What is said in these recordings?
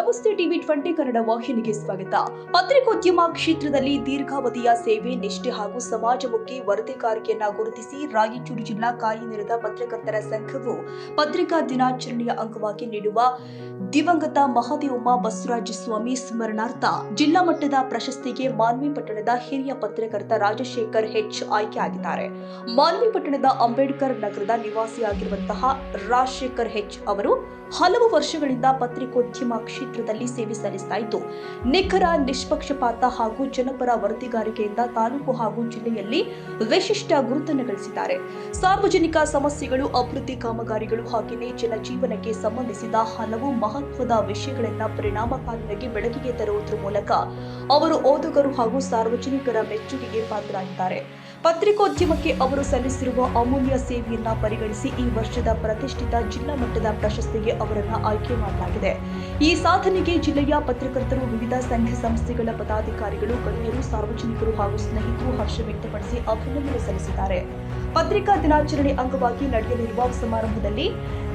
ನಮಸ್ತೆ ಟಿವಿ 20 ಕನ್ನಡ ವಾಹಿನಿಗೆ ಸ್ವಾಗತ. ಪತ್ರಿಕೋದ್ಯಮ ಕ್ಷೇತ್ರದಲ್ಲಿ ದೀರ್ಘಾವಧಿಯ ಸೇವೆ, ನಿಷ್ಠೆ ಹಾಗೂ ಸಮಾಜಮುಖಿ ವರದಿಗಾರಿಕೆಯನ್ನ ಗುರುತಿಸಿ ರಾಯಚೂರು ಜಿಲ್ಲಾ ಕಾರ್ಯನಿರತ ಪತ್ರಕರ್ತರ ಸಂಘವು ಪತ್ರಿಕಾ ದಿನಾಚರಣೆಯ ಅಂಗವಾಗಿ ನೀಡುವ ದಿವಂಗತ ಮಹದೇವಮ್ಮ ಬಸವರಾಜ ಸ್ವಾಮಿ ಸ್ಮರಣಾರ್ಥ ಜಿಲ್ಲಾ ಮಟ್ಟದ ಪ್ರಶಸ್ತಿಗೆ ಮಾನ್ವಿ ಪಟ್ಟಣದ ಹಿರಿಯ ಪತ್ರಕರ್ತ ರಾಜಶೇಖರ್ ಹೆಚ್ ಆಯ್ಕೆಯಾಗಿದ್ದಾರೆ. ಮಾನ್ವಿ ಪಟ್ಟಣದ ಅಂಬೇಡ್ಕರ್ ನಗರದ ನಿವಾಸಿಯಾಗಿರುವಂತಹ ರಾಜಶೇಖರ್ ಹೆಚ್ ಅವರು ಹಲವು ವರ್ಷಗಳಿಂದ ಪತ್ರಿಕೋದ್ಯಮ ಕ್ಷೇತ್ರದಲ್ಲಿ ಸೇವೆ ಸಲ್ಲಿಸ್ತಾ ಇದ್ದು, ನಿಖರ, ನಿಷ್ಪಕ್ಷಪಾತ ಹಾಗೂ ಜನಪರ ವರದಿಗಾರಿಕೆಯಿಂದ ತಾಲೂಕು ಹಾಗೂ ಜಿಲ್ಲೆಯಲ್ಲಿ ವಿಶಿಷ್ಟ ಗುರುತನ್ನು ಗಳಿಸಿದ್ದಾರೆ. ಸಾರ್ವಜನಿಕ ಸಮಸ್ಯೆಗಳು, ಅಭಿವೃದ್ಧಿ ಕಾಮಗಾರಿಗಳು ಹಾಗೆಯೇ ಜನಜೀವನಕ್ಕೆ ಸಂಬಂಧಿಸಿದ ಹಲವು ಮಹತ್ವದ ವಿಷಯಗಳನ್ನು ಪರಿಣಾಮಕಾರಿಯಾಗಿ ಬೆಳಕಿಗೆ ತರುವುದರ ಮೂಲಕ ಅವರು ಓದುಗರು ಹಾಗೂ ಸಾರ್ವಜನಿಕರ ಮೆಚ್ಚುಗೆಗೆ ಪಾತ್ರರಾಗಿದ್ದಾರೆ. ಪತ್ರಿಕೋದ್ಯಮಕ್ಕೆ ಅವರು ಸಲ್ಲಿಸಿರುವ ಅಮೂಲ್ಯ ಸೇವೆಯನ್ನ ಪರಿಗಣಿಸಿ ಈ ವರ್ಷದ ಪ್ರತಿಷ್ಠಿತ ಜಿಲ್ಲಾ ಮಟ್ಟದ ಪ್ರಶಸ್ತಿಗೆ ಅವರನ್ನು ಆಯ್ಕೆ ಮಾಡಲಾಗಿದೆ. ಈ ಸಾಧನೆಗೆ ಜಿಲ್ಲೆಯ ಪತ್ರಕರ್ತರು, ವಿವಿಧ ಸಂಘ ಸಂಸ್ಥೆಗಳ ಪದಾಧಿಕಾರಿಗಳು, ಗಣ್ಯರು, ಸಾರ್ವಜನಿಕರು ಹಾಗೂ ಸ್ನೇಹಿತರು ಹರ್ಷ ವ್ಯಕ್ತಪಡಿಸಿ ಅಭಿನಂದನೆ ಸಲ್ಲಿಸಿದ್ದಾರೆ. ಪತ್ರಿಕಾ ದಿನಾಚರಣೆ ಅಂಗವಾಗಿ ನಡೆಯಲಿರುವ ಸಮಾರಂಭದಲ್ಲಿ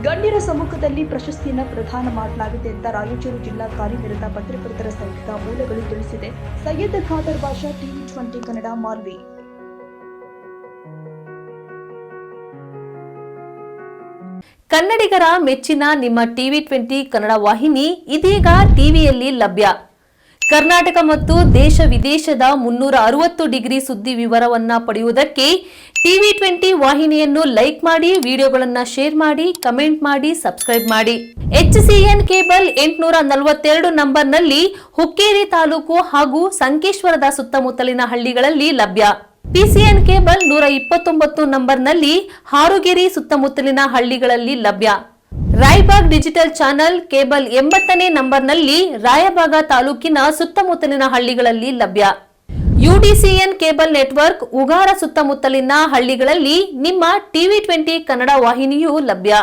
ಗಣ್ಯರ ಸಮ್ಮುಖದಲ್ಲಿ ಪ್ರಶಸ್ತಿಯನ್ನು ಪ್ರದಾನ ಮಾಡಲಾಗಿದೆ ಅಂತ ರಾಯಚೂರು ಜಿಲ್ಲಾ ಕಾರ್ಯನಿರತ ಪತ್ರಕರ್ತರ ಸಂಘದ ಮೂಲಗಳು ತಿಳಿಸಿದೆ. ಸೈಯದ್ ಖಾದರ್ ಬಾಷಾ, ಟಿವಿ 20 ಕನ್ನಡ, ಮಾಲ್ವಿ. ಕನ್ನಡಿಗರ ಮೆಚ್ಚಿನ ನಿಮ್ಮ ಟಿವಿ 20 ಕನ್ನಡ ವಾಹಿನಿ ಇದೀಗ ಟಿವಿಯಲ್ಲಿ ಲಭ್ಯ. ಕರ್ನಾಟಕ ಮತ್ತು ದೇಶ ವಿದೇಶದ 360 ಡಿಗ್ರಿ ಸುದ್ದಿ ವಿವರವನ್ನ ಪಡೆಯುವುದಕ್ಕೆ ಟಿವಿ 20 ವಾಹಿನಿಯನ್ನು ಲೈಕ್ ಮಾಡಿ, ವಿಡಿಯೋಗಳನ್ನು ಶೇರ್ ಮಾಡಿ, ಕಮೆಂಟ್ ಮಾಡಿ, ಸಬ್ಸ್ಕ್ರೈಬ್ ಮಾಡಿ. HCN ಕೇಬಲ್ 842 ನಂಬರ್ನಲ್ಲಿ ಹುಕ್ಕೇರಿ ತಾಲೂಕು ಹಾಗೂ ಸಂಕೇಶ್ವರದ ಸುತ್ತಮುತ್ತಲಿನ ಹಳ್ಳಿಗಳಲ್ಲಿ ಲಭ್ಯ. PCN ಕೇಬಲ್ 129 ನಂಬರ್ನಲ್ಲಿ ಹಾರುಗೆರೆ ಸುತ್ತಮುತ್ತಲಿನ ಹಳ್ಳಿಗಳಲ್ಲಿ ಲಭ್ಯ. ರಾಯಬಾಗ್ ಡಿಜಿಟಲ್ ಚಾನೆಲ್ ಕೇಬಲ್ 80ನೇ ನಂಬರ್ನಲ್ಲಿ ರಾಯಬಾಗ ತಾಲೂಕಿನ ಸುತ್ತಮುತ್ತಲಿನ ಹಳ್ಳಿಗಳಲ್ಲಿ ಲಭ್ಯ. UDCN ಕೇಬಲ್ ನೆಟ್ವರ್ಕ್ ಉಗಾರ ಸುತ್ತಮುತ್ತಲಿನ ಹಳ್ಳಿಗಳಲ್ಲಿ ನಿಮ್ಮ ಟಿವಿ 20 ಕನ್ನಡ ವಾಹಿನಿಯೂ ಲಭ್ಯ.